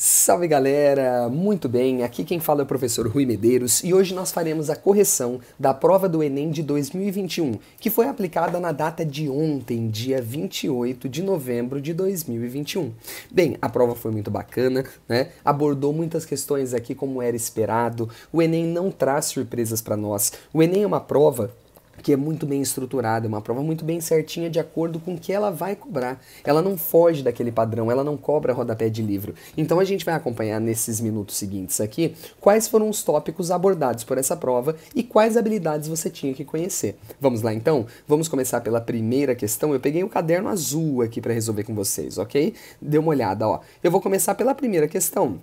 Salve galera! Muito bem, aqui quem fala é o professor Rui Medeiros e hoje nós faremos a correção da prova do Enem de 2021, que foi aplicada na data de ontem, dia 28 de novembro de 2021. Bem, a prova foi muito bacana, né? Abordou muitas questões aqui como era esperado. O Enem não traz surpresas para nós. O Enem é uma prova que é muito bem estruturada, é uma prova muito bem certinha de acordo com o que ela vai cobrar. Ela não foge daquele padrão, ela não cobra rodapé de livro. Então a gente vai acompanhar nesses minutos seguintes aqui quais foram os tópicos abordados por essa prova e quais habilidades você tinha que conhecer. Vamos lá então? Vamos começar pela primeira questão. Eu peguei o caderno azul aqui para resolver com vocês, ok? Dê uma olhada, ó. Eu vou começar pela primeira questão.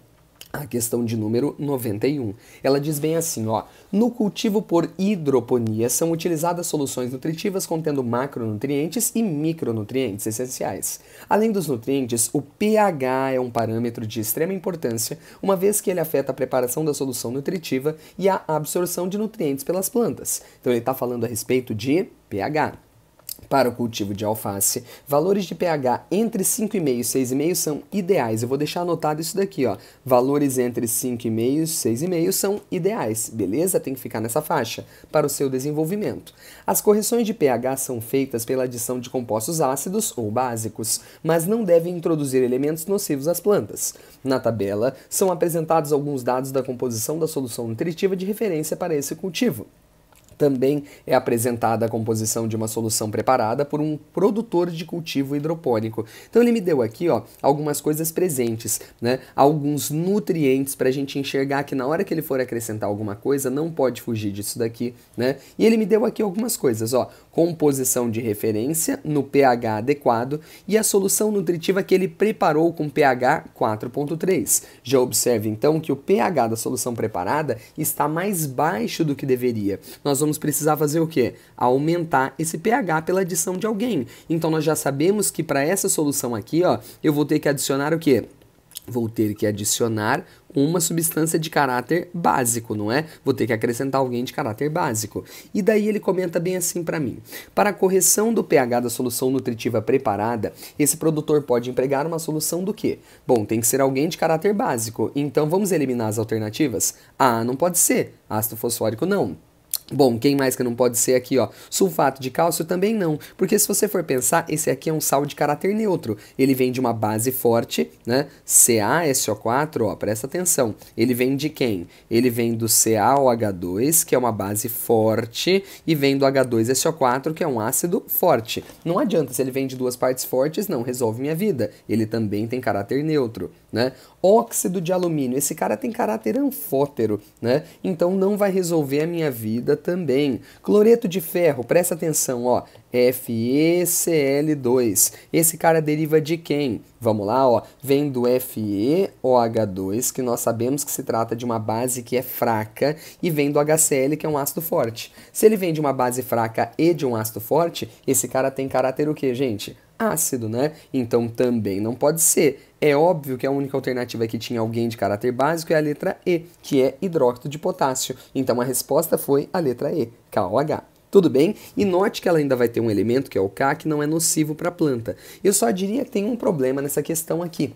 A questão de número 91. Ela diz bem assim, ó. No cultivo por hidroponia são utilizadas soluções nutritivas contendo macronutrientes e micronutrientes essenciais. Além dos nutrientes, o pH é um parâmetro de extrema importância, uma vez que ele afeta a preparação da solução nutritiva e a absorção de nutrientes pelas plantas. Então ele está falando a respeito de pH. Para o cultivo de alface, valores de pH entre 5,5 e 6,5 são ideais. Eu vou deixar anotado isso daqui, ó. Valores entre 5,5 e 6,5 são ideais, beleza? Tem que ficar nessa faixa para o seu desenvolvimento. As correções de pH são feitas pela adição de compostos ácidos ou básicos, mas não devem introduzir elementos nocivos às plantas. Na tabela, são apresentados alguns dados da composição da solução nutritiva de referência para esse cultivo. Também é apresentada a composição de uma solução preparada por um produtor de cultivo hidropônico. Então ele me deu aqui, ó, algumas coisas presentes, né? Alguns nutrientes para a gente enxergar que na hora que ele for acrescentar alguma coisa, não pode fugir disso daqui, né? E ele me deu aqui algumas coisas, ó, composição de referência no pH adequado e a solução nutritiva que ele preparou com pH 4,3. Já observe então que o pH da solução preparada está mais baixo do que deveria. Nós vamos precisar fazer o quê? Aumentar esse pH pela adição de alguém. Então nós já sabemos que para essa solução aqui, ó, eu vou ter que adicionar o quê? Vou ter que adicionar uma substância de caráter básico, não é? Vou ter que acrescentar alguém de caráter básico. E daí ele comenta bem assim para mim. Para a correção do pH da solução nutritiva preparada, esse produtor pode empregar uma solução do quê? Bom, tem que ser alguém de caráter básico. Então vamos eliminar as alternativas? Ah, não pode ser. Ácido fosfórico não. Bom, quem mais que não pode ser aqui, ó? Sulfato de cálcio também não, porque se você for pensar, esse aqui é um sal de caráter neutro. Ele vem de uma base forte, né? CaSO4, ó, presta atenção. Ele vem de quem? Ele vem do CaOH2, que é uma base forte, e vem do H2SO4, que é um ácido forte. Não adianta, se ele vem de duas partes fortes, não resolve minha vida. Ele também tem caráter neutro, né? Óxido de alumínio, esse cara tem caráter anfótero, né? Então não vai resolver a minha vida também. Cloreto de ferro, presta atenção, ó, FeCl2. Esse cara deriva de quem? Vamos lá, ó, vem do FeOH2, que nós sabemos que se trata de uma base que é fraca, e vem do HCl, que é um ácido forte. Se ele vem de uma base fraca e de um ácido forte, esse cara tem caráter o quê, gente? Ácido, né? Então também não pode ser. É óbvio que a única alternativa que tinha alguém de caráter básico é a letra E, que é hidróxido de potássio. Então a resposta foi a letra E, KOH. Tudo bem? E note que ela ainda vai ter um elemento, que é o K, que não é nocivo para a planta. Eu só diria que tem um problema nessa questão aqui.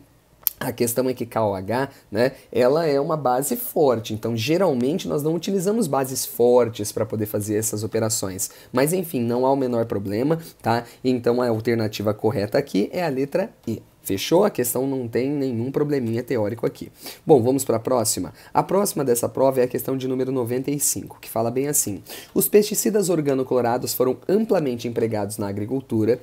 A questão é que KOH, né, ela é uma base forte, então geralmente nós não utilizamos bases fortes para poder fazer essas operações. Mas enfim, não há o menor problema, tá? Então a alternativa correta aqui é a letra E. Fechou? A questão não tem nenhum probleminha teórico aqui. Bom, vamos para a próxima. A próxima dessa prova é a questão de número 95, que fala bem assim. Os pesticidas organoclorados foram amplamente empregados na agricultura,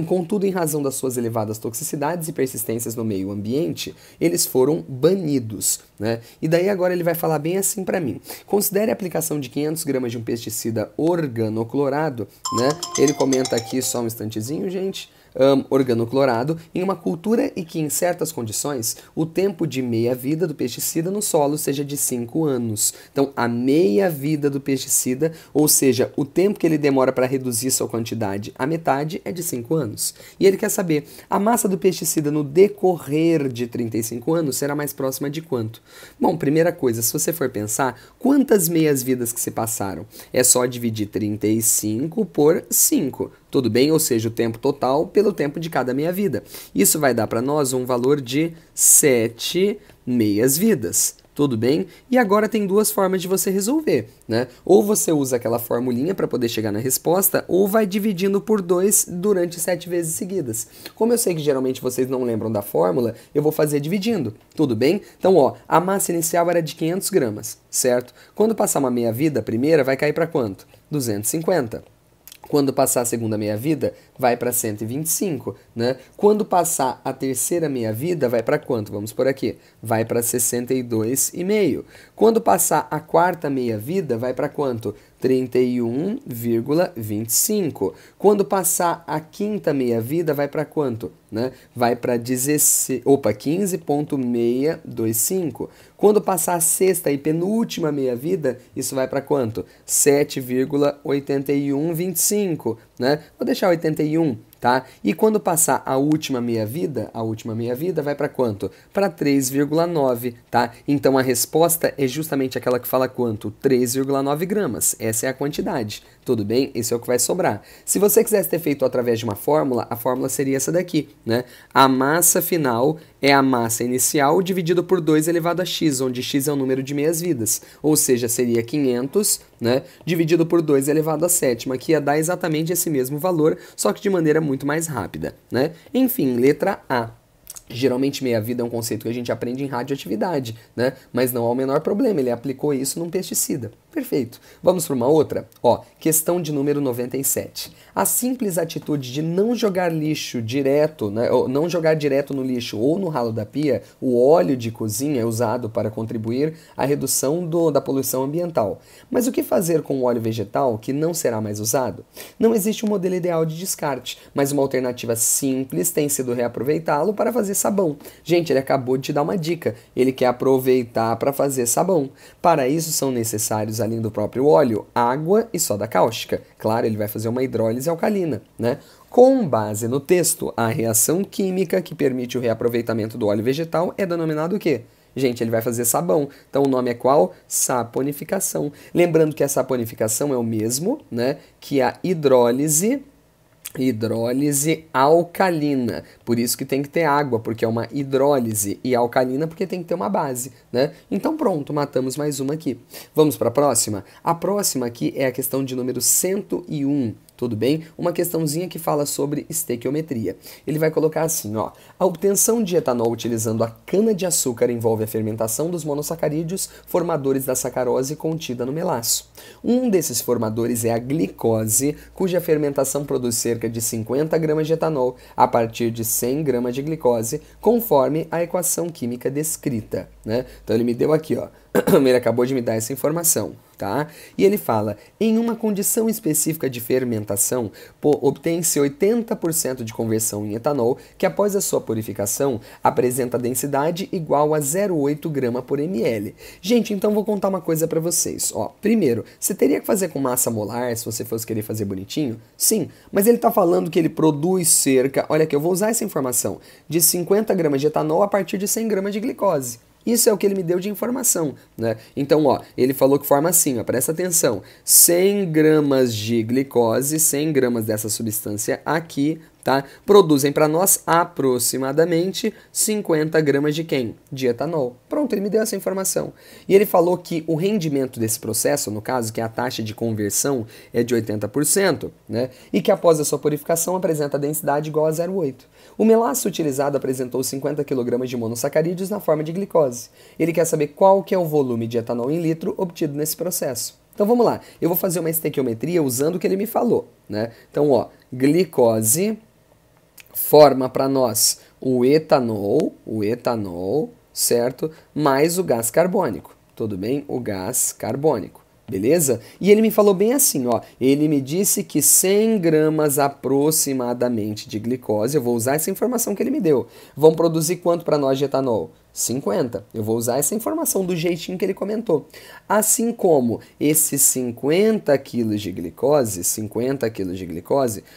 contudo, em razão das suas elevadas toxicidades e persistências no meio ambiente, eles foram banidos, né? E daí agora ele vai falar bem assim para mim. Considere a aplicação de 500 gramas de um pesticida organoclorado, né? Ele comenta aqui, só um instantezinho, gente. Organoclorado em uma cultura e que, em certas condições, o tempo de meia-vida do pesticida no solo seja de 5 anos. Então, a meia-vida do pesticida, ou seja, o tempo que ele demora para reduzir sua quantidade à metade, é de 5 anos. E ele quer saber, a massa do pesticida no decorrer de 35 anos será mais próxima de quanto? Bom, primeira coisa, se você for pensar, quantas meias-vidas que se passaram? É só dividir 35 por 5. tudo bem? Ou seja, o tempo total pelo tempo de cada meia-vida. Isso vai dar para nós um valor de 7 meias-vidas. Tudo bem? E agora tem duas formas de você resolver, né? Ou você usa aquela formulinha para poder chegar na resposta, ou vai dividindo por 2 durante 7 vezes seguidas. Como eu sei que geralmente vocês não lembram da fórmula, eu vou fazer dividindo, tudo bem? Então, ó, a massa inicial era de 500 gramas, certo? Quando passar uma meia-vida, a primeira vai cair para quanto? 250. Quando passar a segunda meia-vida, vai para 125, né? Quando passar a terceira meia-vida, vai para quanto? Vamos por aqui. Vai para 62,5. Quando passar a quarta meia-vida, vai para quanto? 31,25. Quando passar a quinta meia-vida, vai para quanto? Né? Vai para 15,625. Quando passar a sexta e penúltima meia-vida, isso vai para quanto? 7,8125. Né? Vou deixar 81. Tá? E quando passar a última meia-vida vai para quanto? Para 3,9, tá? Então a resposta é justamente aquela que fala quanto? 3,9 gramas. Essa é a quantidade, tudo bem? Esse é o que vai sobrar. Se você quisesse ter feito através de uma fórmula, a fórmula seria essa daqui, né? A massa final é a massa inicial dividido por 2 elevado a x, onde x é o número de meias-vidas. Ou seja, seria 500, né? Dividido por 2 elevado a sétima, que ia dar exatamente esse mesmo valor, só que de maneira muito mais rápida, né? Enfim, letra A. Geralmente meia-vida é um conceito que a gente aprende em radioatividade, né? Mas não há o menor problema, ele aplicou isso num pesticida. Perfeito. Vamos para uma outra? Ó, questão de número 97. A simples atitude de não jogar lixo direto, né, ou não jogar direto no lixo ou no ralo da pia, o óleo de cozinha é usado para contribuir à redução da poluição ambiental. Mas o que fazer com o óleo vegetal que não será mais usado? Não existe um modelo ideal de descarte, mas uma alternativa simples tem sido reaproveitá-lo para fazer sabão. Gente, ele acabou de te dar uma dica. Ele quer aproveitar para fazer sabão. Para isso são necessários, além do próprio óleo, água e soda cáustica. Claro, ele vai fazer uma hidrólise alcalina, né? Com base no texto, a reação química que permite o reaproveitamento do óleo vegetal é denominado o quê? Gente, ele vai fazer sabão. Então o nome é qual? Saponificação. Lembrando que a saponificação é o mesmo, né, que a hidrólise alcalina, por isso que tem que ter água, porque é uma hidrólise, e alcalina porque tem que ter uma base, né? Então pronto, matamos mais uma aqui. Vamos para a próxima? A próxima aqui é a questão de número 101. Tudo bem? Uma questãozinha que fala sobre estequiometria. Ele vai colocar assim, ó. A obtenção de etanol utilizando a cana-de-açúcar envolve a fermentação dos monossacarídeos formadores da sacarose contida no melaço. Um desses formadores é a glicose, cuja fermentação produz cerca de 50 gramas de etanol a partir de 100 gramas de glicose, conforme a equação química descrita, né? Então ele me deu aqui, ó. Ele acabou de me dar essa informação, tá? E ele fala, em uma condição específica de fermentação, obtém-se 80% de conversão em etanol, que após a sua purificação, apresenta densidade igual a 0,8 grama por ml. Gente, então vou contar uma coisa para vocês. Ó, primeiro, você teria que fazer com massa molar, se você fosse querer fazer bonitinho? Sim, mas ele está falando que ele produz cerca, olha aqui, eu vou usar essa informação, de 50 gramas de etanol a partir de 100 gramas de glicose. Isso é o que ele me deu de informação, né? Então, ó, ele falou que forma assim, ó, presta atenção, 100 gramas de glicose, 100 gramas dessa substância aqui, tá? Produzem para nós aproximadamente 50 gramas de quem? De etanol. Pronto, ele me deu essa informação. E ele falou que o rendimento desse processo, no caso, que a taxa de conversão é de 80%, né? E que após a sua purificação apresenta a densidade igual a 0,8. O melaço utilizado apresentou 50 kg de monossacarídeos na forma de glicose. Ele quer saber qual que é o volume de etanol em litro obtido nesse processo. Então vamos lá, eu vou fazer uma estequiometria usando o que ele me falou, né? Então, ó, glicose forma para nós o etanol, certo? Mais o gás carbônico, tudo bem? O gás carbônico. Beleza? E ele me falou bem assim, ó, ele me disse que 100 gramas aproximadamente de glicose, eu vou usar essa informação que ele me deu, vão produzir quanto para nós de etanol? 50. Eu vou usar essa informação do jeitinho que ele comentou. Assim como esses 50 kg de glicose,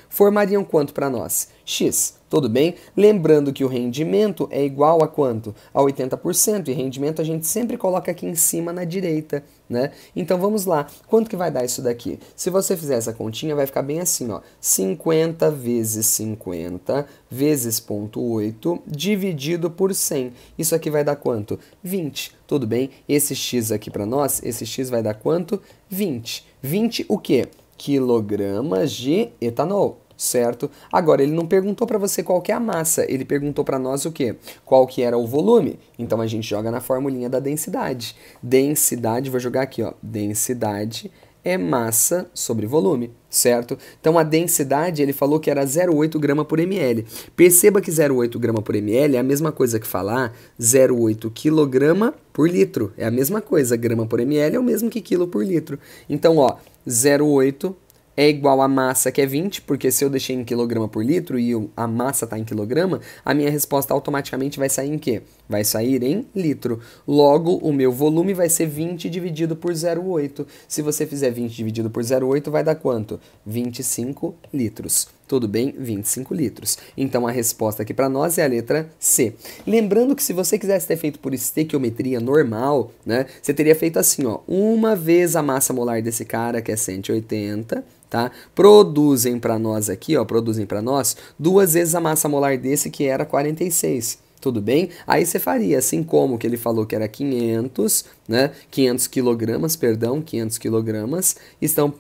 formariam quanto para nós? X. Tudo bem? Lembrando que o rendimento é igual a quanto? A 80%, e rendimento a gente sempre coloca aqui em cima na direita, né? Então vamos lá, quanto que vai dar isso daqui? Se você fizer essa continha, vai ficar bem assim, ó, 50 vezes 50 vezes 0,8 dividido por 100. Isso aqui vai dar quanto? 20, tudo bem? Esse x aqui para nós, esse x vai dar quanto? 20. 20 o quê? Quilogramas de etanol. Certo? Agora, ele não perguntou para você qual que é a massa, ele perguntou para nós o quê? Qual que era o volume? Então, a gente joga na formulinha da densidade. Densidade, vou jogar aqui, ó. Densidade é massa sobre volume, certo? Então, a densidade, ele falou que era 0,8 grama por ml. Perceba que 0,8 grama por ml é a mesma coisa que falar 0,8 quilograma por litro. É a mesma coisa, grama por ml é o mesmo que quilo por litro. Então, ó, 0,8 é igual a massa, que é 20, porque se eu deixei em quilograma por litro e a massa está em quilograma, a minha resposta automaticamente vai sair em quê? Vai sair em litro. Logo, o meu volume vai ser 20 dividido por 0,8. Se você fizer 20 dividido por 0,8, vai dar quanto? 25 litros. Tudo bem? 25 litros. Então, a resposta aqui para nós é a letra C. Lembrando que se você quisesse ter feito por estequiometria normal, né, você teria feito assim, ó, uma vez a massa molar desse cara, que é 180, tá? Produzem para nós aqui, ó, produzem para nós 2 vezes a massa molar desse, que era 46. Tudo bem? Aí você faria, assim como que ele falou que era 500, né? 500 quilogramas, perdão, 500 quilogramas.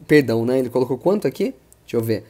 Perdão, né? Ele colocou quanto aqui? Deixa eu ver.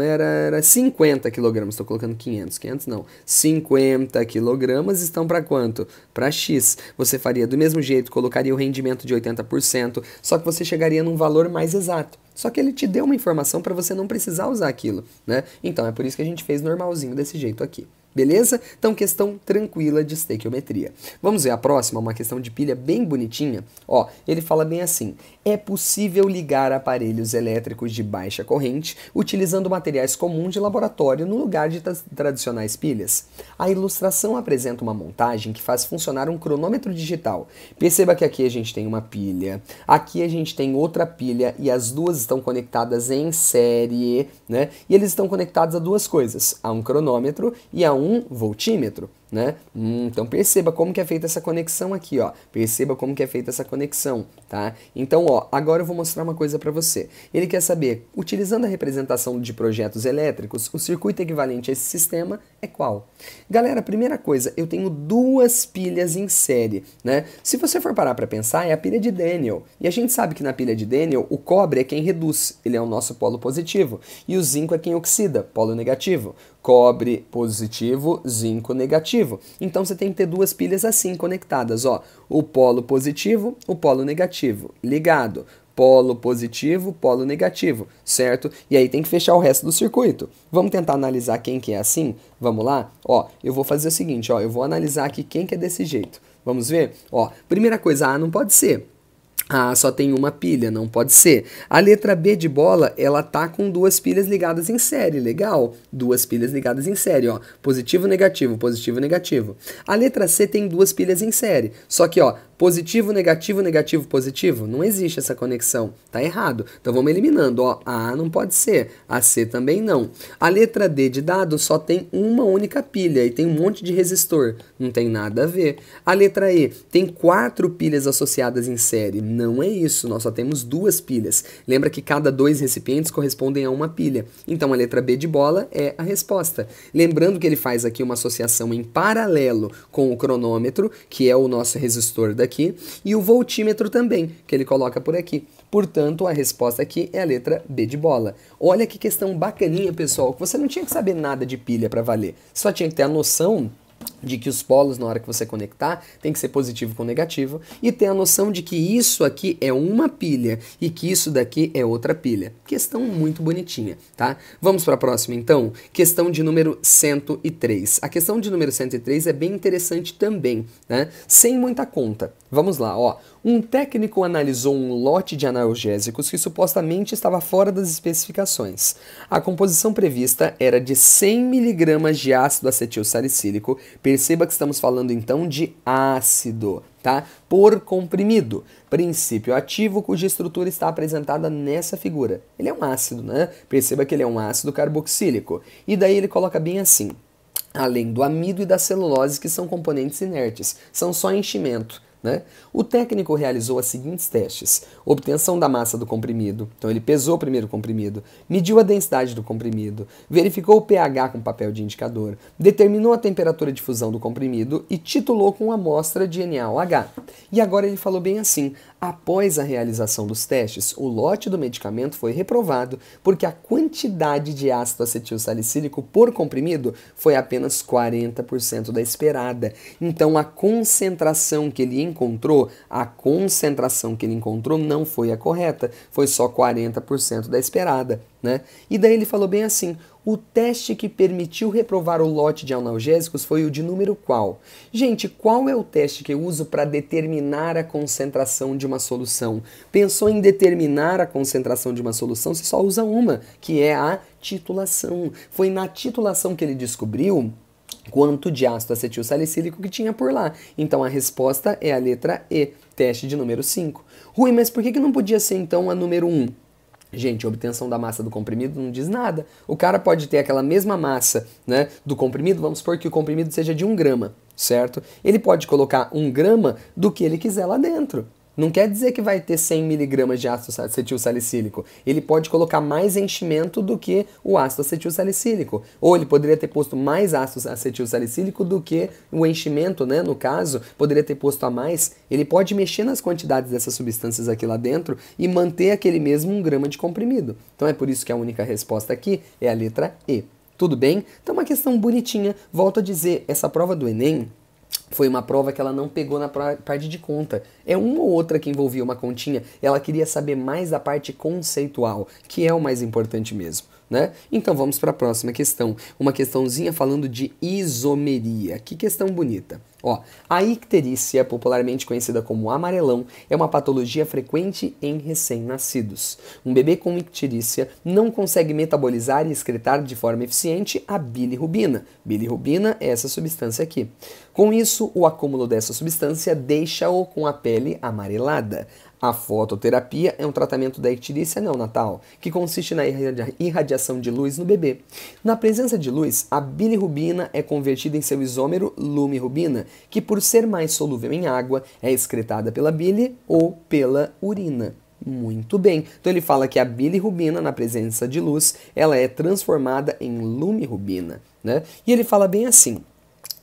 Era 50 quilogramas, estou colocando 500, 500 não, 50 quilogramas estão para quanto? Para X. Você faria do mesmo jeito, colocaria o rendimento de 80%, só que você chegaria num valor mais exato. Só que ele te deu uma informação para você não precisar usar aquilo, né? Então é por isso que a gente fez normalzinho desse jeito aqui. Beleza? Então, questão tranquila de estequiometria. Vamos ver a próxima, uma questão de pilha bem bonitinha. Ó, ele fala bem assim: é possível ligar aparelhos elétricos de baixa corrente utilizando materiais comuns de laboratório no lugar de tradicionais pilhas. A ilustração apresenta uma montagem que faz funcionar um cronômetro digital. Perceba que aqui a gente tem uma pilha, aqui a gente tem outra pilha e as duas estão conectadas em série, né? E eles estão conectados a duas coisas, a um cronômetro e a um voltímetro, né? Então perceba como que é feita essa conexão aqui, ó. Perceba como que é feita essa conexão, tá? Então, ó, agora eu vou mostrar uma coisa para você. Ele quer saber, utilizando a representação de projetos elétricos, o circuito equivalente a esse sistema é qual? Galera, primeira coisa, eu tenho duas pilhas em série, né? Se você for parar para pensar, é a pilha de Daniel. E a gente sabe que na pilha de Daniel, o cobre é quem reduz, ele é o nosso polo positivo, e o zinco é quem oxida, polo negativo. Cobre positivo, zinco negativo. Então você tem que ter duas pilhas assim conectadas, ó. O polo positivo, o polo negativo, ligado. Polo positivo, polo negativo, certo? E aí tem que fechar o resto do circuito. Vamos tentar analisar quem que é assim? Vamos lá? Ó, eu vou fazer o seguinte, ó, eu vou analisar aqui quem que é desse jeito. Vamos ver? Ó, primeira coisa, A não pode ser. Ah, só tem uma pilha, não pode ser. A letra B de bola, ela tá com duas pilhas ligadas em série, legal? Duas pilhas ligadas em série, ó. Positivo, negativo, positivo, negativo. A letra C tem duas pilhas em série, só que, ó, positivo, negativo, negativo, positivo, não existe essa conexão, tá errado. Então vamos eliminando, ó, a A não pode ser, a C também não. A letra D de dado só tem uma única pilha e tem um monte de resistor, não tem nada a ver. A letra E tem 4 pilhas associadas em série, não é isso, nós só temos duas pilhas. Lembra que cada 2 recipientes correspondem a uma pilha. Então a letra B de bola é a resposta. Lembrando que ele faz aqui uma associação em paralelo com o cronômetro, que é o nosso resistor daqui, e o voltímetro também, que ele coloca por aqui. Portanto, a resposta aqui é a letra B de bola. Olha que questão bacaninha, pessoal, que você não tinha que saber nada de pilha para valer. Só tinha que ter a noção de que os polos, na hora que você conectar, tem que ser positivo com negativo, e ter a noção de que isso aqui é uma pilha e que isso daqui é outra pilha. Questão muito bonitinha, tá? Vamos para a próxima, então. Questão de número 103. A questão de número 103 é bem interessante também, né? Sem muita conta. Vamos lá, ó. Um técnico analisou um lote de analgésicos que supostamente estava fora das especificações. A composição prevista era de 100 mg de ácido acetil salicílico Perceba que estamos falando então de ácido, tá? Por comprimido. Princípio ativo cuja estrutura está apresentada nessa figura. Ele é um ácido, né? Perceba que ele é um ácido carboxílico. E daí ele coloca bem assim: além do amido e da celulose, que são componentes inertes, são só enchimento. Né? O técnico realizou os seguintes testes: obtenção da massa do comprimido, então ele pesou primeiro o comprimido, mediu a densidade do comprimido, verificou o pH com papel de indicador, determinou a temperatura de fusão do comprimido e titulou com uma amostra de NaOH. E agora ele falou bem assim: após a realização dos testes, o lote do medicamento foi reprovado porque a quantidade de ácido acetil salicílico por comprimido foi apenas 40% da esperada. Então a concentração que ele encontrou não foi a correta, foi só 40% da esperada, né? E daí ele falou bem assim: o teste que permitiu reprovar o lote de analgésicos foi o de número qual? Gente, qual é o teste que eu uso para determinar a concentração de uma solução? Pensou em determinar a concentração de uma solução, você só usa uma, que é a titulação. Foi na titulação que ele descobriu quanto de ácido acetil salicílico que tinha por lá. Então a resposta é a letra E, teste de número 5. Rui, mas por que não podia ser então a número 1? Gente, a obtenção da massa do comprimido não diz nada. O cara pode ter aquela mesma massa, né, do comprimido, vamos supor que o comprimido seja de 1 grama, certo? Ele pode colocar 1 grama do que ele quiser lá dentro. Não quer dizer que vai ter 100 miligramas de ácido acetil salicílico. Ele pode colocar mais enchimento do que o ácido acetil salicílico. Ou ele poderia ter posto mais ácido acetil salicílico do que o enchimento, né? No caso, poderia ter posto a mais. Ele pode mexer nas quantidades dessas substâncias aqui lá dentro e manter aquele mesmo 1 grama de comprimido. Então é por isso que a única resposta aqui é a letra E. Tudo bem? Então uma questão bonitinha. Volto a dizer, essa prova do Enem foi uma prova que ela não pegou na parte de conta. É uma ou outra que envolvia uma continha. Ela queria saber mais da parte conceitual, que é o mais importante mesmo, né? Então vamos para a próxima questão. Uma questãozinha falando de isomeria. Que questão bonita. Ó, a icterícia, popularmente conhecida como amarelão, é uma patologia frequente em recém-nascidos. Um bebê com icterícia não consegue metabolizar e excretar de forma eficiente a bilirrubina. Bilirrubina é essa substância aqui. Com isso, o acúmulo dessa substância deixa-o com a pele amarelada. A fototerapia é um tratamento da icterícia neonatal, que consiste na irradiação de luz no bebê. Na presença de luz, a bilirrubina é convertida em seu isômero lumirrubina, que por ser mais solúvel em água, é excretada pela bile ou pela urina. Muito bem. Então ele fala que a bilirrubina, na presença de luz, ela é transformada em lumirrubina, né? E ele fala bem assim: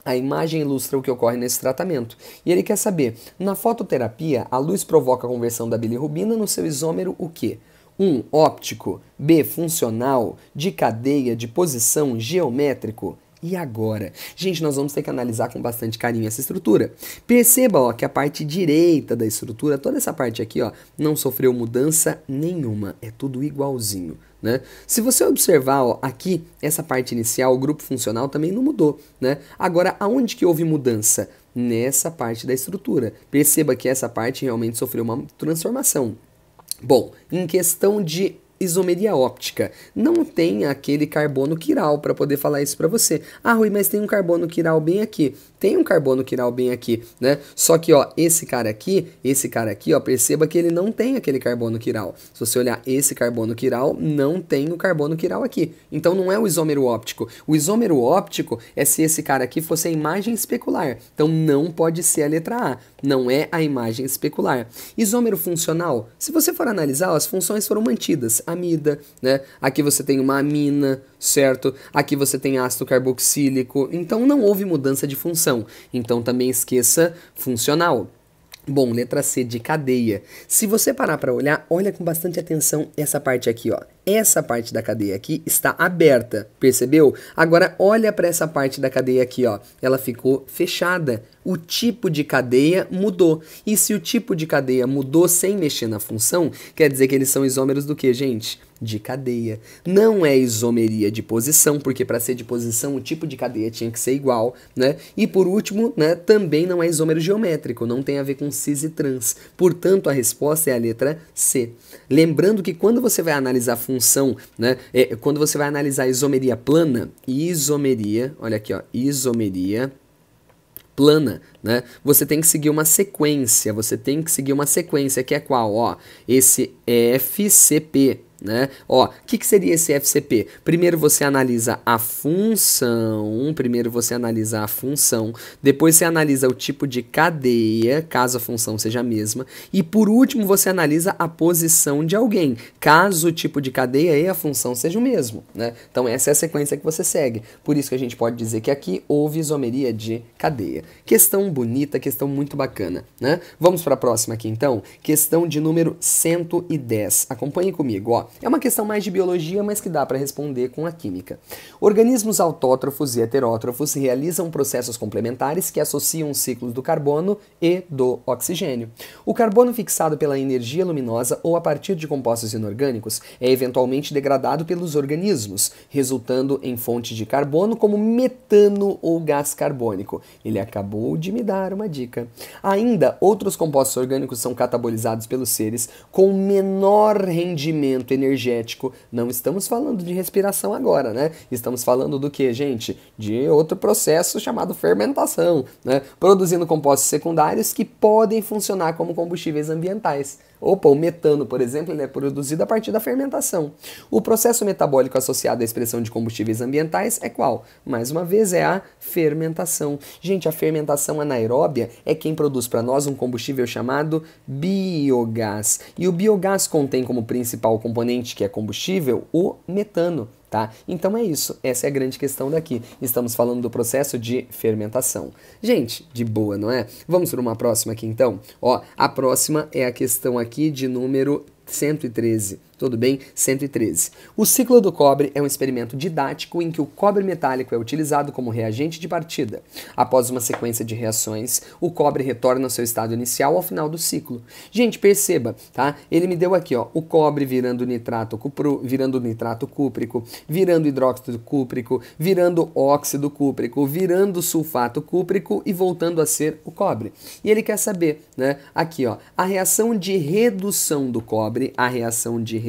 a imagem ilustra o que ocorre nesse tratamento. E ele quer saber, na fototerapia, a luz provoca a conversão da bilirrubina no seu isômero o quê? 1. Óptico. B. Funcional. De cadeia, de posição, geométrico. E agora? Gente, nós vamos ter que analisar com bastante carinho essa estrutura. Perceba, ó, que a parte direita da estrutura, toda essa parte aqui, ó, não sofreu mudança nenhuma. É tudo igualzinho, né? Se você observar, ó, aqui, essa parte inicial, o grupo funcional também não mudou, né? Agora, aonde que houve mudança? Nessa parte da estrutura. Perceba que essa parte realmente sofreu uma transformação. Bom, em questão de isomeria óptica, não tem aquele carbono quiral para poder falar isso para você. Ah, Rui, mas tem um carbono quiral bem aqui. Tem um carbono quiral bem aqui, né? Só que, ó, esse cara aqui, ó, perceba que ele não tem aquele carbono quiral. Se você olhar esse carbono quiral, não tem o carbono quiral aqui. Então não é o isômero óptico. O isômero óptico é se esse cara aqui fosse a imagem especular. Então não pode ser a letra A. Não é a imagem especular. Isômero funcional, se você for analisar, ó, as funções foram mantidas. Amida, né? Aqui você tem uma amina, certo? Aqui você tem ácido carboxílico. Então não houve mudança de função. Então também esqueça funcional. Bom, letra C, de cadeia. Se você parar para olhar, olha com bastante atenção essa parte aqui, ó. Essa parte da cadeia aqui está aberta, percebeu? Agora olha para essa parte da cadeia aqui, ó. Ela ficou fechada. O tipo de cadeia mudou. E se o tipo de cadeia mudou sem mexer na função, quer dizer que eles são isômeros do que, gente? De cadeia. Não é isomeria de posição, porque para ser de posição o tipo de cadeia tinha que ser igual, né? E por último, né, também não é isômero geométrico, não tem a ver com cis e trans. Portanto, a resposta é a letra C. Lembrando que quando você vai analisar a função, né, quando você vai analisar a isomeria plana, isomeria, olha aqui, ó, isomeria plana, né? Você tem que seguir uma sequência, que é qual? Ó, esse FCP, né? Ó, o que seria esse FCP? Primeiro você analisa a função, depois você analisa o tipo de cadeia, caso a função seja a mesma, e por último você analisa a posição de alguém, caso o tipo de cadeia e a função sejam o mesmo, né? Então essa é a sequência que você segue. Por isso que a gente pode dizer que aqui houve isomeria de cadeia. Questão bonita, questão muito bacana, né? Vamos para a próxima aqui então, questão de número 110. Acompanhe comigo, ó. É uma questão mais de biologia, mas que dá para responder com a química. Organismos autótrofos e heterótrofos realizam processos complementares que associam os ciclos do carbono e do oxigênio. O carbono fixado pela energia luminosa ou a partir de compostos inorgânicos é eventualmente degradado pelos organismos, resultando em fonte de carbono como metano ou gás carbônico. Ele acabou de me dar uma dica. Ainda, outros compostos orgânicos são catabolizados pelos seres com menor rendimento energético. Não estamos falando de respiração agora, né? Estamos falando do que, gente? De outro processo chamado fermentação, né? Produzindo compostos secundários que podem funcionar como combustíveis ambientais. Opa, o metano, por exemplo, ele é produzido a partir da fermentação. O processo metabólico associado à expressão de combustíveis ambientais é qual? Mais uma vez, é a fermentação. Gente, a fermentação anaeróbia é quem produz para nós um combustível chamado biogás. E o biogás contém como principal componente, que é combustível, o metano. Tá? Então é isso, essa é a grande questão daqui. Estamos falando do processo de fermentação. Gente, de boa, não é? Vamos para uma próxima aqui então? Ó, a próxima é a questão aqui de número 113. Tudo bem? 113. O ciclo do cobre é um experimento didático em que o cobre metálico é utilizado como reagente de partida. Após uma sequência de reações, o cobre retorna ao seu estado inicial ao final do ciclo. Gente, perceba, tá? Ele me deu aqui, ó, o cobre virando nitrato cúprico, virando hidróxido cúprico, virando óxido cúprico, virando sulfato cúprico e voltando a ser o cobre. E ele quer saber, né? Aqui, ó, a reação de redução do cobre,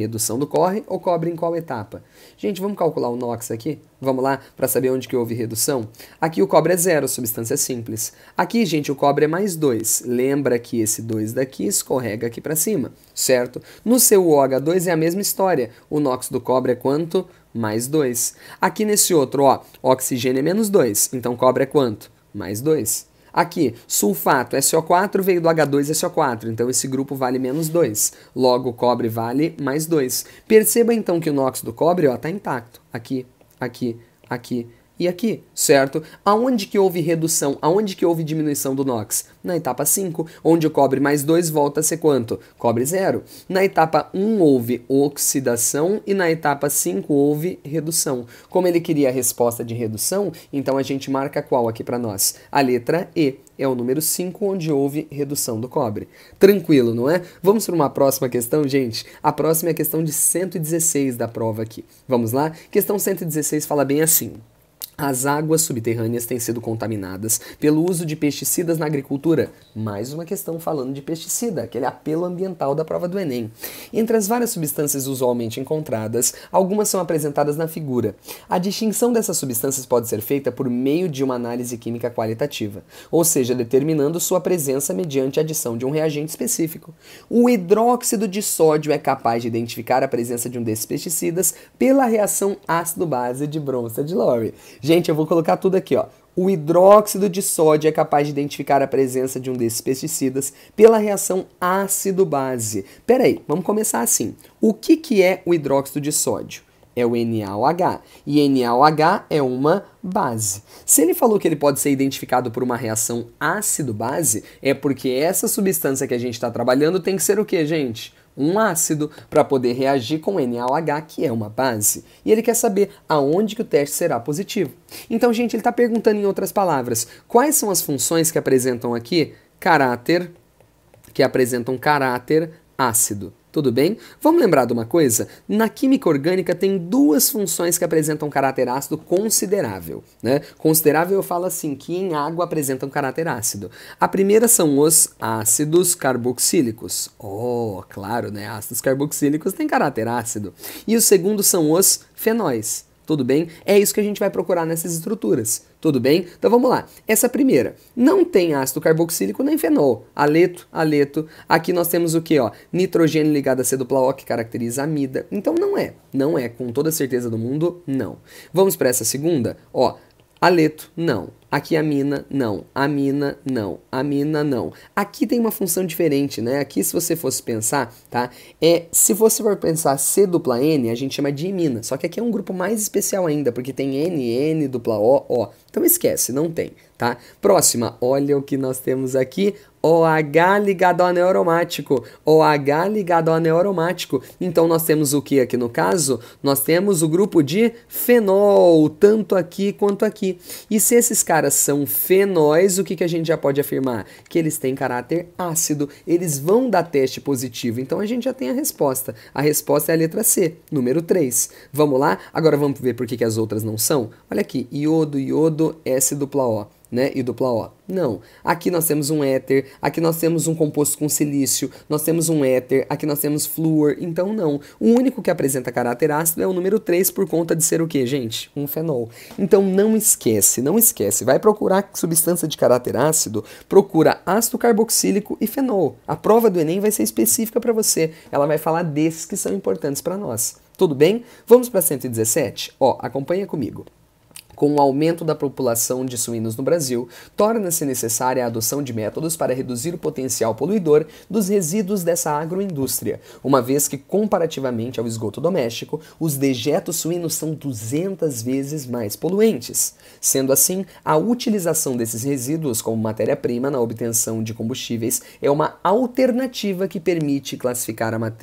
redução do cobre em qual etapa? Gente, vamos calcular o NOx aqui? Vamos lá, para saber onde que houve redução? Aqui o cobre é 0, substância simples. Aqui, gente, o cobre é mais 2. Lembra que esse 2 daqui escorrega aqui para cima, certo? No seu OH2 é a mesma história. O NOx do cobre é quanto? Mais 2. Aqui nesse outro, ó, oxigênio é menos 2. Então cobre é quanto? Mais 2. Aqui, sulfato, SO4 veio do H2SO4, então esse grupo vale menos 2. Logo, o cobre vale mais 2. Perceba então que o NOx do cobre está intacto. Aqui, aqui, aqui e aqui, certo? Aonde que houve redução? Aonde que houve diminuição do NOx? Na etapa 5, onde o cobre mais 2 volta a ser quanto? Cobre 0. Na etapa 1 houve oxidação e na etapa 5 houve redução. Como ele queria a resposta de redução, então a gente marca qual aqui para nós? A letra E. É o número 5, onde houve redução do cobre. Tranquilo, não é? Vamos para uma próxima questão, gente? A próxima é a questão de 116 da prova aqui. Vamos lá? Questão 116 fala bem assim. As águas subterrâneas têm sido contaminadas pelo uso de pesticidas na agricultura. Mais uma questão falando de pesticida, aquele apelo ambiental da prova do Enem. Entre as várias substâncias usualmente encontradas, algumas são apresentadas na figura. A distinção dessas substâncias pode ser feita por meio de uma análise química qualitativa, ou seja, determinando sua presença mediante a adição de um reagente específico. O hidróxido de sódio é capaz de identificar a presença de um desses pesticidas pela reação ácido-base de Bronsted-Lowry. Gente, eu vou colocar tudo aqui, ó. O hidróxido de sódio é capaz de identificar a presença de um desses pesticidas pela reação ácido-base. Peraí, vamos começar assim. O que é o hidróxido de sódio? É o NaOH. E NaOH é uma base. Se ele falou que ele pode ser identificado por uma reação ácido-base, é porque essa substância que a gente está trabalhando tem que ser o quê, gente? Um ácido para poder reagir com NaOH, que é uma base. E ele quer saber aonde que o teste será positivo. Então, gente, ele está perguntando em outras palavras, quais são as funções que apresentam aqui caráter ácido. Tudo bem? Vamos lembrar de uma coisa? Na química orgânica tem duas funções que apresentam caráter ácido considerável, né? Considerável eu falo assim, que em água apresentam caráter ácido. A primeira são os ácidos carboxílicos. Claro, né? Ácidos carboxílicos têm caráter ácido. E o segundo são os fenóis. Tudo bem? É isso que a gente vai procurar nessas estruturas. Tudo bem? Então vamos lá. Essa primeira, não tem ácido carboxílico nem fenol. Aleto, aleto. Aqui nós temos o que, ó? Nitrogênio ligado a C-O, que caracteriza a amida. Então não é. Não é, com toda certeza do mundo, não. Vamos para essa segunda? Ó, aleto, não. Aqui amina, não. Amina, não. Amina, não. Aqui tem uma função diferente, né? Aqui, se você fosse pensar, tá? Se você for pensar C-N, a gente chama de imina. Só que aqui é um grupo mais especial ainda, porque tem N, dupla O, O. Então esquece, não tem, tá? Próxima, olha o que nós temos aqui. OH ligado ao anel aromático. OH ligado ao anel aromático. Então nós temos o que aqui no caso? Nós temos o grupo de fenol, tanto aqui quanto aqui. E se esses caras são fenóis, o que a gente já pode afirmar? Que eles têm caráter ácido. Eles vão dar teste positivo. Então a gente já tem a resposta. A resposta é a letra C, número 3. Vamos lá? Agora vamos ver por que as outras não são? Olha aqui, iodo, iodo, S-O. Né? E dupla O. Não. Aqui nós temos um éter, aqui nós temos um composto com silício, nós temos um éter, aqui nós temos flúor, então não. O único que apresenta caráter ácido é o número 3 por conta de ser o quê, gente? Um fenol. Então não esquece, não esquece. Vai procurar substância de caráter ácido, procura ácido carboxílico e fenol. A prova do Enem vai ser específica para você. Ela vai falar desses que são importantes para nós. Tudo bem? Vamos para 117? Ó, acompanha comigo. Com o aumento da população de suínos no Brasil, torna-se necessária a adoção de métodos para reduzir o potencial poluidor dos resíduos dessa agroindústria, uma vez que, comparativamente ao esgoto doméstico, os dejetos suínos são 200 vezes mais poluentes. Sendo assim, a utilização desses resíduos como matéria-prima na obtenção de combustíveis é uma alternativa que permite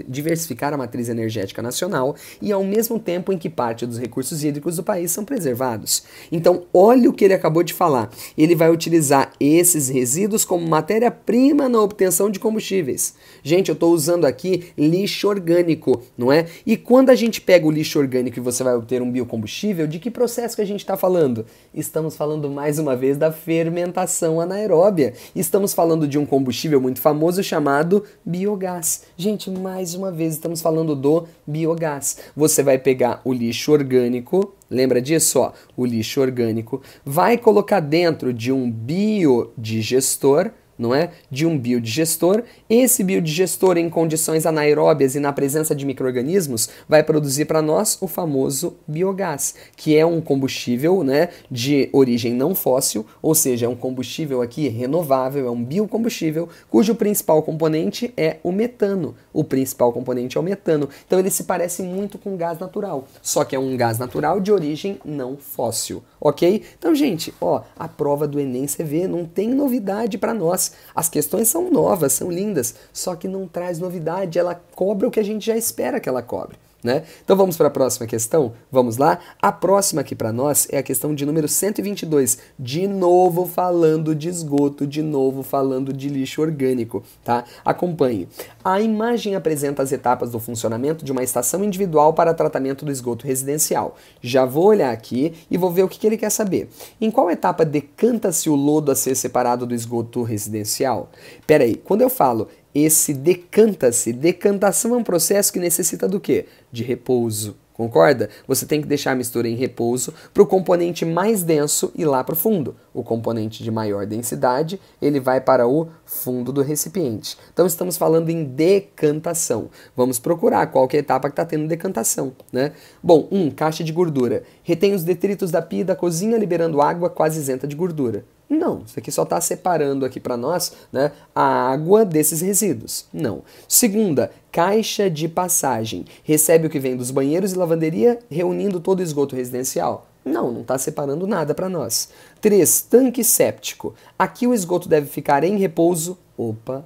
diversificar a matriz energética nacional e, ao mesmo tempo em que parte dos recursos hídricos do país são preservados. Então, olha o que ele acabou de falar. Ele vai utilizar esses resíduos como matéria-prima na obtenção de combustíveis. Gente, eu estou usando aqui lixo orgânico, não é? E quando a gente pega o lixo orgânico e você vai obter um biocombustível, de que processo que a gente está falando? Estamos falando mais uma vez da fermentação anaeróbia. Estamos falando de um combustível muito famoso chamado biogás. Gente, mais uma vez estamos falando do biogás. Você vai pegar o lixo orgânico. Lembra disso? Ó, o lixo orgânico vai colocar dentro de um biodigestor, não é? De um biodigestor. Esse biodigestor, em condições anaeróbias e na presença de micro-organismos, vai produzir para nós o famoso biogás, que é um combustível, né, de origem não fóssil, ou seja, é um combustível aqui renovável, é um biocombustível, cujo principal componente é o metano. O principal componente é o metano. Então ele se parece muito com gás natural, só que é um gás natural de origem não fóssil, ok? Então, gente, ó, a prova do Enem, você vê, não tem novidade para nós. As questões são novas, são lindas, só que não traz novidade, ela cobra o que a gente já espera que ela cobre. Né? Então vamos para a próxima questão? Vamos lá? A próxima aqui para nós é a questão de número 122. De novo falando de esgoto, de novo falando de lixo orgânico, tá? Acompanhe. A imagem apresenta as etapas do funcionamento de uma estação individual para tratamento do esgoto residencial. Já vou olhar aqui e vou ver o que ele quer saber. Em qual etapa decanta-se o lodo a ser separado do esgoto residencial? Peraí, quando eu falo esse decanta-se, decantação é um processo que necessita do quê? De repouso. Concorda? Você tem que deixar a mistura em repouso para o componente mais denso ir lá para o fundo. O componente de maior densidade, ele vai para o fundo do recipiente. Então estamos falando em decantação. Vamos procurar qual que é a etapa que está tendo decantação, né? Bom, caixa de gordura. Retém os detritos da pia e da cozinha, liberando água quase isenta de gordura. Não, isso aqui só está separando aqui para nós, né, a água desses resíduos. Não. Segunda, caixa de passagem. Recebe o que vem dos banheiros e lavanderia, reunindo todo o esgoto residencial. Não está separando nada para nós. 3, tanque séptico. Aqui o esgoto deve ficar em repouso. Opa.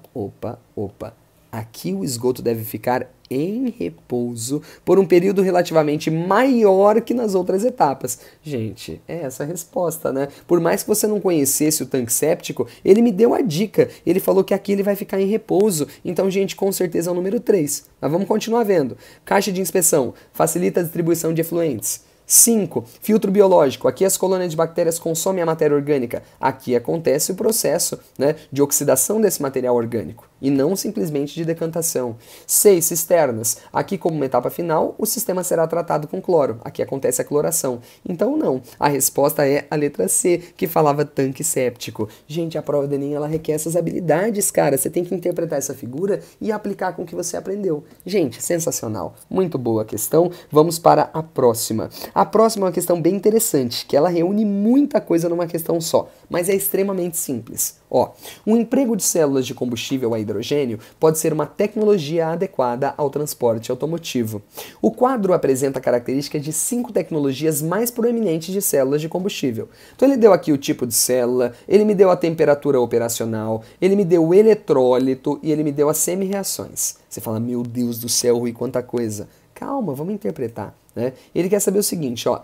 Aqui o esgoto deve ficar em repouso por um período relativamente maior que nas outras etapas. Gente, é essa a resposta, né? Por mais que você não conhecesse o tanque séptico, ele me deu a dica. Ele falou que aqui ele vai ficar em repouso. Então, gente, com certeza é o número 3. Mas vamos continuar vendo. Caixa de inspeção. Facilita a distribuição de efluentes. 5. Filtro biológico. Aqui as colônias de bactérias consomem a matéria orgânica. Aqui acontece o processo, né, de oxidação desse material orgânico. e não simplesmente de decantação. 6. Cisternas. Aqui, como uma etapa final, o sistema será tratado com cloro. Aqui acontece a cloração. Então, não. A resposta é a letra C, que falava tanque séptico. Gente, a prova do Enem, ela requer essas habilidades, cara. Você tem que interpretar essa figura e aplicar com o que você aprendeu. Gente, sensacional. Muito boa a questão. Vamos para a próxima. A próxima é uma questão bem interessante, que ela reúne muita coisa numa questão só, mas é extremamente simples. Ó, um emprego de células de combustível a hidrogênio pode ser uma tecnologia adequada ao transporte automotivo. O quadro apresenta características de 5 tecnologias mais proeminentes de células de combustível. Então ele deu aqui o tipo de célula, ele me deu a temperatura operacional, ele me deu o eletrólito e ele me deu as semi-reações. Você fala, meu Deus do céu, Rui, quanta coisa. Calma, vamos interpretar. Né? Ele quer saber o seguinte, ó,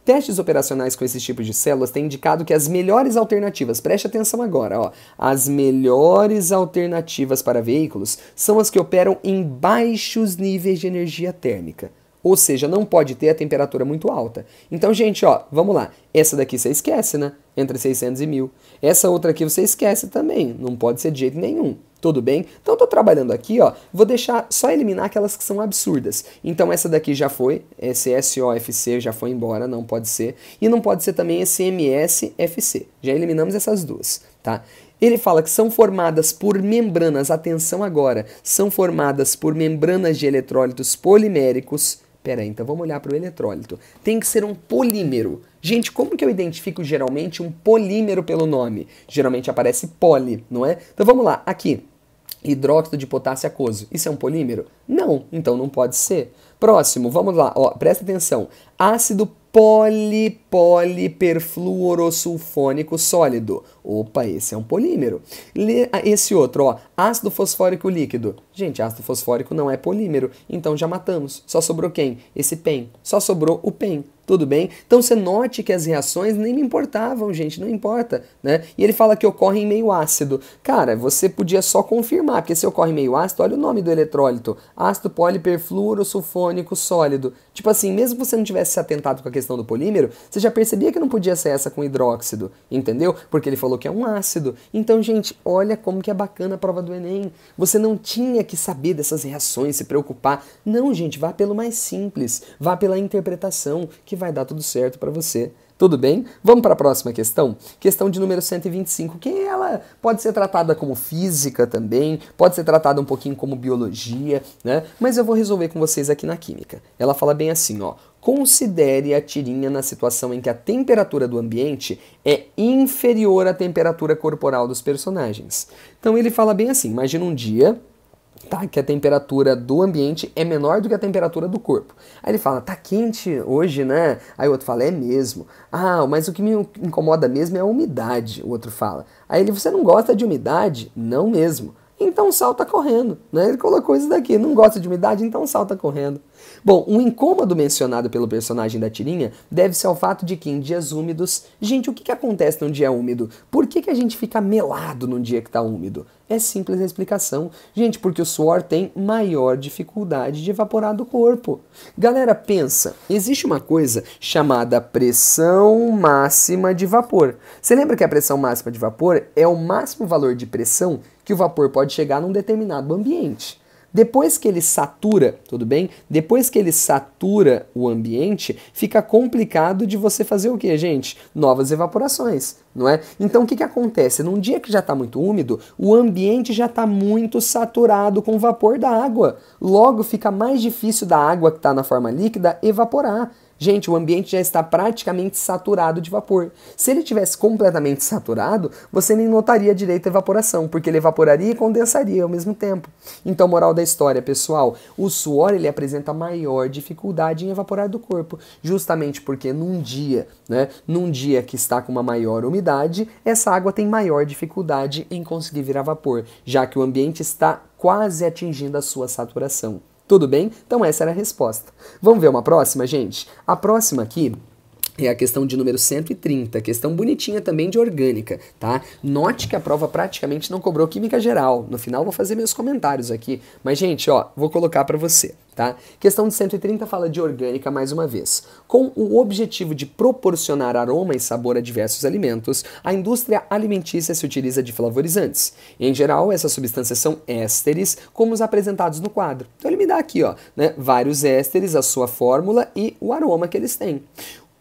testes operacionais com esses tipos de células têm indicado que as melhores alternativas, preste atenção agora, ó, as melhores alternativas para veículos são as que operam em baixos níveis de energia térmica. Ou seja, não pode ter a temperatura muito alta. Então, gente, ó, vamos lá. Essa daqui você esquece, né? Entre 600 e 1000. Essa outra aqui você esquece também. Não pode ser de jeito nenhum. Tudo bem? Então, eu tô trabalhando aqui, ó. Vou deixar só eliminar aquelas que são absurdas. Então, essa daqui já foi. Esse SOFC já foi embora, não pode ser. E não pode ser também esse MSFC. Já eliminamos essas duas, tá? Ele fala que são formadas por membranas, atenção agora, são formadas por membranas de eletrólitos poliméricos. Pera aí, então vamos olhar para o eletrólito. Tem que ser um polímero. Gente, como que eu identifico geralmente um polímero pelo nome? Geralmente aparece poli, não é? Então vamos lá, aqui. Hidróxido de potássio aquoso. Isso é um polímero? Não, então não pode ser. Próximo, vamos lá, ó, presta atenção. Ácido poliperfluorosulfônico sólido. Opa, esse é um polímero. Esse outro, ó, ácido fosfórico líquido. Gente, ácido fosfórico não é polímero, então já matamos. Só sobrou quem? Esse PEN. Só sobrou o PEN. Tudo bem? Então você note que as reações nem me importavam, gente, não importa, né? E ele fala que ocorre em meio ácido. Cara, você podia só confirmar, porque se ocorre em meio ácido, olha o nome do eletrólito. Ácido poliperfluorosulfônico sólido. Tipo assim, mesmo que você não tivesse se atentado com a questão do polímero, você já percebia que não podia ser essa com hidróxido, entendeu? Porque ele falou que é um ácido. Então, gente, olha como que é bacana a prova do Enem. Você não tinha que saber dessas reações, se preocupar. Não, gente, vá pelo mais simples, vá pela interpretação, que vai dar tudo certo para você. Tudo bem? Vamos para a próxima questão? Questão de número 125, que ela pode ser tratada como física também, pode ser tratada um pouquinho como biologia, né? Mas eu vou resolver com vocês aqui na química. Ela fala bem assim, ó. Considere a tirinha na situação em que a temperatura do ambiente é inferior à temperatura corporal dos personagens. Então ele fala bem assim, imagina um dia, tá, que a temperatura do ambiente é menor do que a temperatura do corpo. Aí ele fala, tá quente hoje, né? Aí o outro fala, é mesmo. Ah, mas o que me incomoda mesmo é a umidade, o outro fala. Aí ele, você não gosta de umidade? Não mesmo. Então salta correndo, né? Ele colocou isso daqui, não gosta de umidade, então salta correndo. Bom, um incômodo mencionado pelo personagem da tirinha deve-se ao fato de que em dias úmidos... Gente, o que acontece num dia úmido? Por que a gente fica melado num dia que está úmido? É simples a explicação. Gente, porque o suor tem maior dificuldade de evaporar do corpo. Galera, pensa, existe uma coisa chamada pressão máxima de vapor. Você lembra que a pressão máxima de vapor é o máximo valor de pressão que o vapor pode chegar num determinado ambiente? Depois que ele satura, tudo bem? Depois que ele satura o ambiente, fica complicado de você fazer o quê, gente? Novas evaporações, não é? Então o que acontece? Num dia que já está muito úmido, o ambiente já está muito saturado com o vapor da água. Logo fica mais difícil da água que está na forma líquida evaporar. Gente, o ambiente já está praticamente saturado de vapor. Se ele tivesse completamente saturado, você nem notaria direito a evaporação, porque ele evaporaria e condensaria ao mesmo tempo. Então, moral da história, pessoal, o suor ele apresenta maior dificuldade em evaporar do corpo, justamente porque num dia que está com uma maior umidade, essa água tem maior dificuldade em conseguir virar vapor, já que o ambiente está quase atingindo a sua saturação. Tudo bem? Então essa era a resposta. Vamos ver uma próxima, gente? A próxima aqui é a questão de número 130, questão bonitinha também de orgânica, tá? Note que a prova praticamente não cobrou química geral. No final vou fazer meus comentários aqui. Mas, gente, ó, vou colocar para você. tá? Questão de 130 fala de orgânica mais uma vez. Com o objetivo de proporcionar aroma e sabor a diversos alimentos, a indústria alimentícia se utiliza de flavorizantes. Em geral, essas substâncias são ésteres, como os apresentados no quadro. Então ele me dá aqui, ó, né, vários ésteres, a sua fórmula e o aroma que eles têm.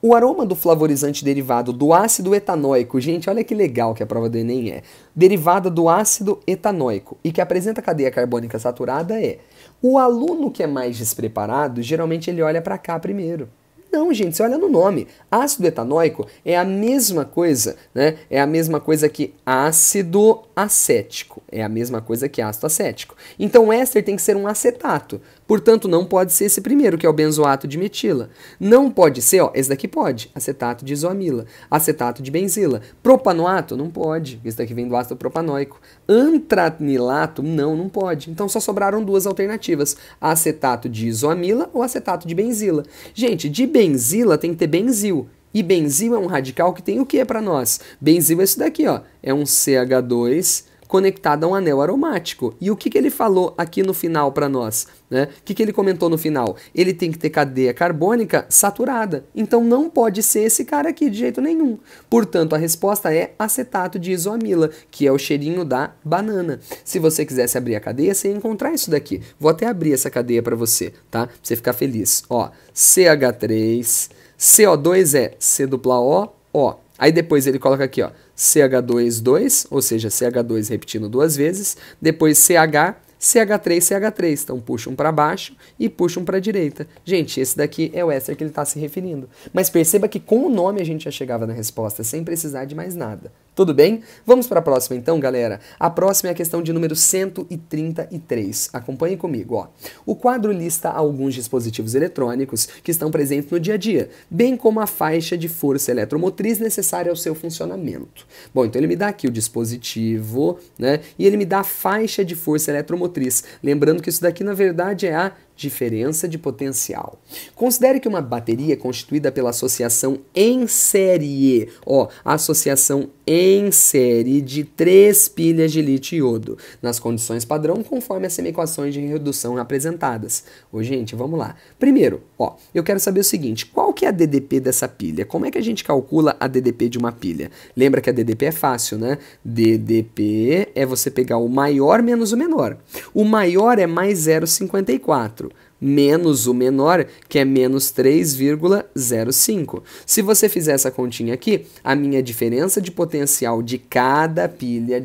O aroma do flavorizante derivado do ácido etanóico, gente, olha que legal que a prova do Enem é. Derivada do ácido etanóico e que apresenta cadeia carbônica saturada é. O aluno que é mais despreparado, geralmente ele olha para cá primeiro. Não, gente, você olha no nome. Ácido etanóico é a mesma coisa, né? É a mesma coisa que ácido acético. É a mesma coisa que ácido acético. Então o éster tem que ser um acetato. Portanto, não pode ser esse primeiro, que é o benzoato de metila. Não pode ser, ó, esse daqui pode, acetato de isoamila, acetato de benzila. Propanoato, não pode, esse daqui vem do ácido propanóico. Antranilato, não pode. Então só sobraram duas alternativas, acetato de isoamila ou acetato de benzila. Gente, de benzila tem que ter benzil. E benzil é um radical que tem o que para nós? Benzil é isso daqui, ó, é um CH2 conectado a um anel aromático. E o que ele falou aqui no final para nós? Né? O que ele comentou no final? Ele tem que ter cadeia carbônica saturada. Então não pode ser esse cara aqui de jeito nenhum. Portanto, a resposta é acetato de isoamila, que é o cheirinho da banana. Se você quisesse abrir a cadeia, você ia encontrar isso daqui. Vou até abrir essa cadeia para você, tá? Pra você ficar feliz. Ó, CH3, CO2 é C-O, O. Aí depois ele coloca aqui, ó, CH2, 2, ou seja, CH2 repetindo duas vezes, depois CH, CH3, CH3. Então puxa um para baixo e puxa um para a direita. Gente, esse daqui é o éster que ele está se referindo. Mas perceba que com o nome a gente já chegava na resposta, sem precisar de mais nada. Tudo bem? Vamos para a próxima então, galera. A próxima é a questão de número 133. Acompanhe comigo, ó. O quadro lista alguns dispositivos eletrônicos que estão presentes no dia a dia, bem como a faixa de força eletromotriz necessária ao seu funcionamento. Bom, então ele me dá aqui o dispositivo, né? E ele me dá a faixa de força eletromotriz. Lembrando que isso daqui, na verdade, é a diferença de potencial. Considere que uma bateria é constituída pela associação em série, ó, a associação em série de 3 pilhas de lítio e iodo, nas condições padrão, conforme as semi-equações de redução apresentadas. Ô, gente, vamos lá. Primeiro, ó, eu quero saber o seguinte, qual que é a DDP dessa pilha? Como é que a gente calcula a DDP de uma pilha? Lembra que a DDP é fácil, né? DDP é você pegar o maior menos o menor. O maior é mais 0,54. Menos o menor, que é menos 3,05. Se você fizer essa continha aqui, a minha diferença de potencial de cada pilha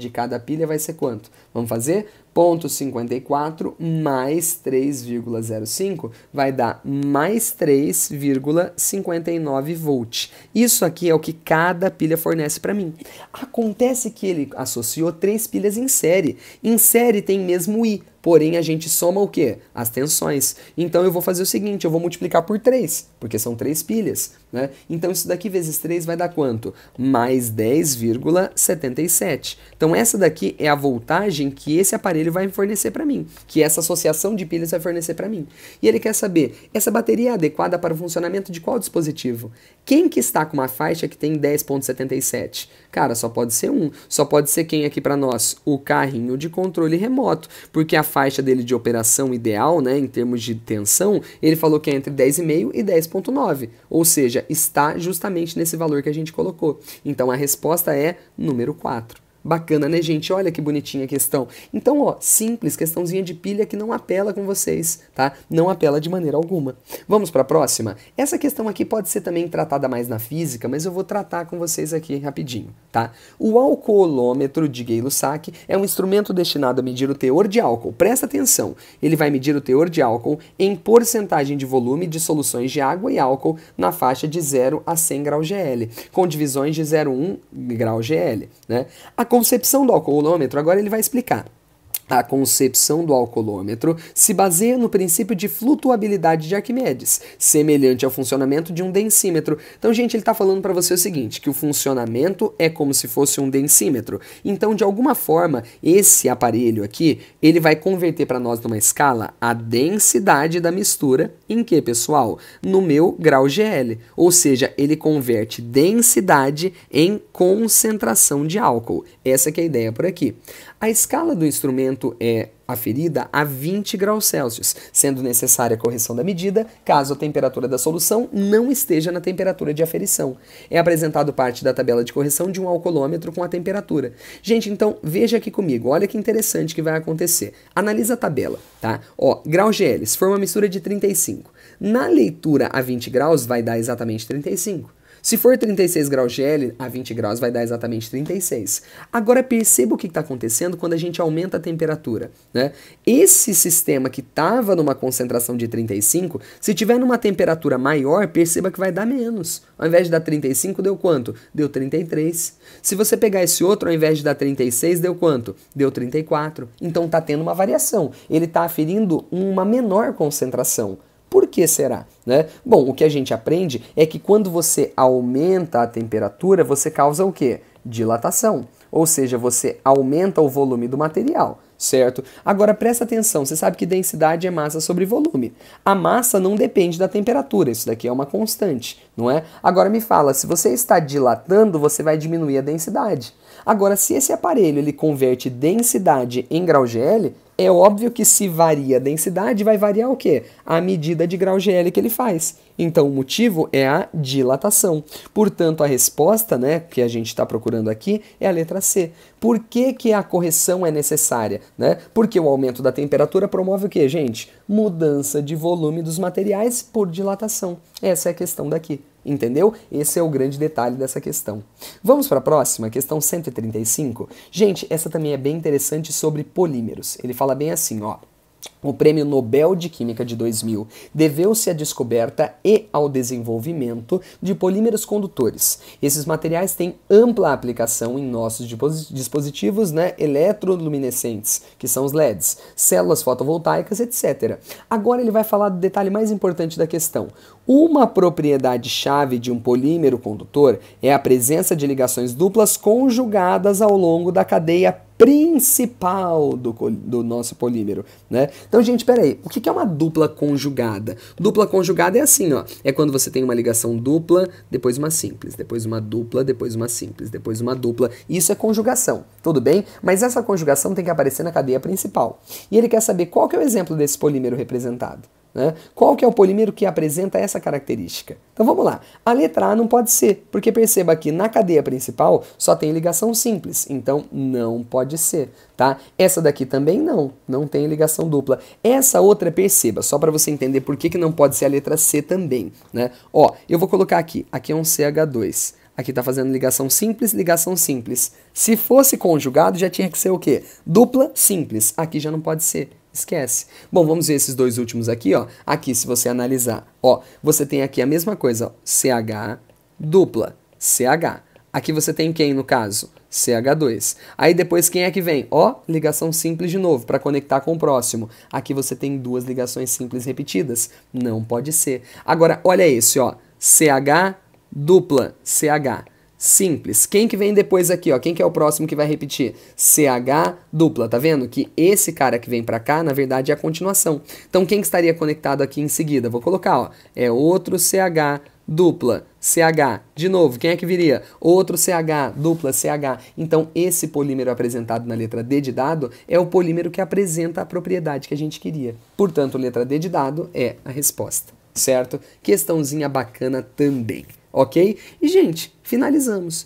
vai ser quanto? Vamos fazer? 0,54 mais 3,05 vai dar mais 3,59 volt. Isso aqui é o que cada pilha fornece para mim. Acontece que ele associou 3 pilhas em série. Em série tem mesmo I, porém a gente soma o quê? As tensões. Então eu vou fazer o seguinte, eu vou multiplicar por 3, porque são 3 pilhas, né? Então isso daqui vezes 3 vai dar quanto? Mais 10,77. Então essa daqui é a voltagem que esse aparelho vai fornecer para mim, que essa associação de pilhas vai fornecer para mim. E ele quer saber, essa bateria é adequada para o funcionamento de qual dispositivo? Quem que está com uma faixa que tem 10,77? Cara, só pode ser um. Só pode ser quem aqui para nós? O carrinho de controle remoto, porque a faixa dele de operação ideal, né, em termos de tensão, ele falou que é entre 10,5 e 10,9, ou seja, está justamente nesse valor que a gente colocou. Então a resposta é número 4. Bacana, né, gente? Olha que bonitinha a questão. Então, ó, simples, questãozinha de pilha que não apela com vocês, tá? Não apela de maneira alguma. Vamos para a próxima? Essa questão aqui pode ser também tratada mais na física, mas eu vou tratar com vocês aqui rapidinho, tá? O alcoolômetro de Gay-Lussac é um instrumento destinado a medir o teor de álcool. Presta atenção, ele vai medir o teor de álcool em porcentagem de volume de soluções de água e álcool na faixa de 0 a 100 graus GL, com divisões de 0,1 grau GL, né? A concepção do alcoolômetro, agora ele vai explicar. A concepção do alcoolômetro se baseia no princípio de flutuabilidade de Arquimedes, semelhante ao funcionamento de um densímetro. Então, gente, ele está falando para você o seguinte, que o funcionamento é como se fosse um densímetro. Então, de alguma forma, esse aparelho aqui, ele vai converter para nós numa escala a densidade da mistura em que, pessoal? No meu grau GL. Ou seja, ele converte densidade em concentração de álcool. Essa que é a ideia por aqui. A escala do instrumento momento é aferida a 20 graus Celsius, sendo necessária a correção da medida caso a temperatura da solução não esteja na temperatura de aferição. É apresentado parte da tabela de correção de um alcoolômetro com a temperatura. Gente, então veja aqui comigo, olha que interessante que vai acontecer. Analisa a tabela, tá? Ó, grau GL, se for uma mistura de 35. Na leitura a 20 graus vai dar exatamente 35. Se for 36 graus GL, a 20 graus vai dar exatamente 36. Agora perceba o que está acontecendo quando a gente aumenta a temperatura, né? Esse sistema que estava numa concentração de 35, se tiver numa temperatura maior, perceba que vai dar menos. Ao invés de dar 35, deu quanto? Deu 33. Se você pegar esse outro, ao invés de dar 36, deu quanto? Deu 34. Então está tendo uma variação. Ele está aferindo uma menor concentração. Por que será? Né? Bom, o que a gente aprende é que quando você aumenta a temperatura, você causa o quê? Dilatação. Ou seja, você aumenta o volume do material, certo? Agora presta atenção, você sabe que densidade é massa sobre volume. A massa não depende da temperatura, isso daqui é uma constante, não é? Agora me fala, se você está dilatando, você vai diminuir a densidade. Agora, se esse aparelho ele converte densidade em grau GL, é óbvio que se varia a densidade, vai variar o quê? A medida de grau GL que ele faz. Então, o motivo é a dilatação. Portanto, a resposta, né, que a gente está procurando aqui é a letra C. Por que que a correção é necessária? Né? Porque o aumento da temperatura promove o quê, gente? Mudança de volume dos materiais por dilatação. Essa é a questão daqui. Entendeu? Esse é o grande detalhe dessa questão. Vamos para a próxima, questão 135. Gente, essa também é bem interessante sobre polímeros. Ele fala bem assim, ó. O Prêmio Nobel de Química de 2000 deveu-se à descoberta e ao desenvolvimento de polímeros condutores. Esses materiais têm ampla aplicação em nossos dispositivos, né, eletroluminescentes, que são os LEDs, células fotovoltaicas, etc. Agora ele vai falar do detalhe mais importante da questão. Uma propriedade-chave de um polímero condutor é a presença de ligações duplas conjugadas ao longo da cadeia principal do nosso polímero, né? Então, gente, peraí, o que é uma dupla conjugada? Dupla conjugada é assim, ó, é quando você tem uma ligação dupla, depois uma simples, depois uma dupla, depois uma simples, depois uma dupla, isso é conjugação, tudo bem? Mas essa conjugação tem que aparecer na cadeia principal. E ele quer saber qual que é o exemplo desse polímero representado. Né? Qual que é o polímero que apresenta essa característica? Então vamos lá. A letra A não pode ser, porque perceba que na cadeia principal só tem ligação simples, então não pode ser, tá? Essa daqui também não tem ligação dupla. Essa outra, perceba, só para você entender por que não pode ser a letra C também, né? Ó, eu vou colocar aqui é um CH2. Aqui está fazendo ligação simples, ligação simples. Se fosse conjugado, já tinha que ser o quê? Dupla simples. Aqui já não pode ser. Esquece. Bom, vamos ver esses dois últimos aqui, ó. Aqui, se você analisar, ó, você tem aqui a mesma coisa, ó, CH, dupla, CH. Aqui você tem quem, no caso? CH2. Aí depois quem é que vem? Ó, ligação simples de novo, para conectar com o próximo. Aqui você tem duas ligações simples repetidas. Não pode ser. Agora, olha esse, ó. CH, dupla, CH. Simples. Quem que vem depois aqui, ó? Quem que é o próximo que vai repetir? CH dupla, tá vendo? Que esse cara que vem pra cá, na verdade, é a continuação. Então, quem que estaria conectado aqui em seguida? Vou colocar, ó. É outro CH dupla, CH. De novo, quem é que viria? Outro CH dupla, CH. Então, esse polímero apresentado na letra D de dado é o polímero que apresenta a propriedade que a gente queria. Portanto, letra D de dado é a resposta, certo? Questãozinha bacana também. Ok? E, gente, finalizamos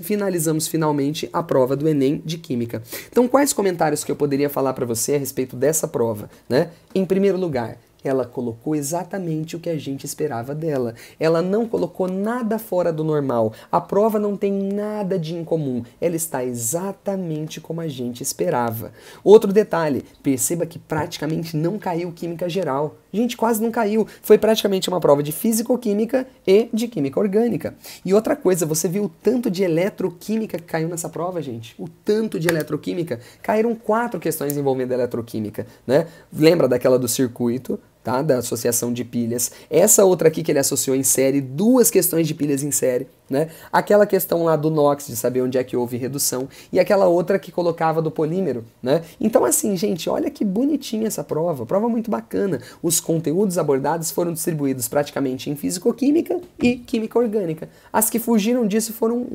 finalmente a prova do Enem de Química. Então, quais comentários que eu poderia falar para você a respeito dessa prova, né? Em primeiro lugar, ela colocou exatamente o que a gente esperava dela. Ela não colocou nada fora do normal. A prova não tem nada de incomum. Ela está exatamente como a gente esperava. Outro detalhe, perceba que praticamente não caiu Química Geral. Gente, quase não caiu. Foi praticamente uma prova de Físico-Química e de Química Orgânica. E outra coisa, você viu o tanto de eletroquímica que caiu nessa prova, gente? O tanto de eletroquímica. Caíram 4 questões envolvendo eletroquímica, né? Lembra daquela do circuito? tá? Da associação de pilhas. Essa outra aqui que ele associou em série, 2 questões de pilhas em série, né? Aquela questão lá do NOx, de saber onde é que houve redução, e aquela outra que colocava do polímero, né? Então assim, gente, olha que bonitinha essa prova muito bacana. Os conteúdos abordados foram distribuídos praticamente em físico-química e química orgânica. As que fugiram disso foram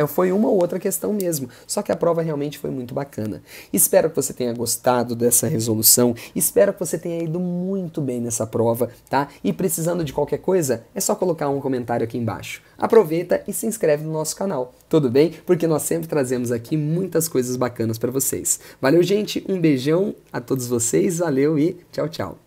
foi uma ou outra questão mesmo, só que a prova realmente foi muito bacana. Espero que você tenha gostado dessa resolução, espero que você tenha ido muito bem nessa prova, tá? E precisando de qualquer coisa, é só colocar um comentário aqui embaixo. Aproveita e se inscreve no nosso canal, tudo bem? Porque nós sempre trazemos aqui muitas coisas bacanas para vocês. Valeu, gente, um beijão a todos vocês, valeu e tchau, tchau.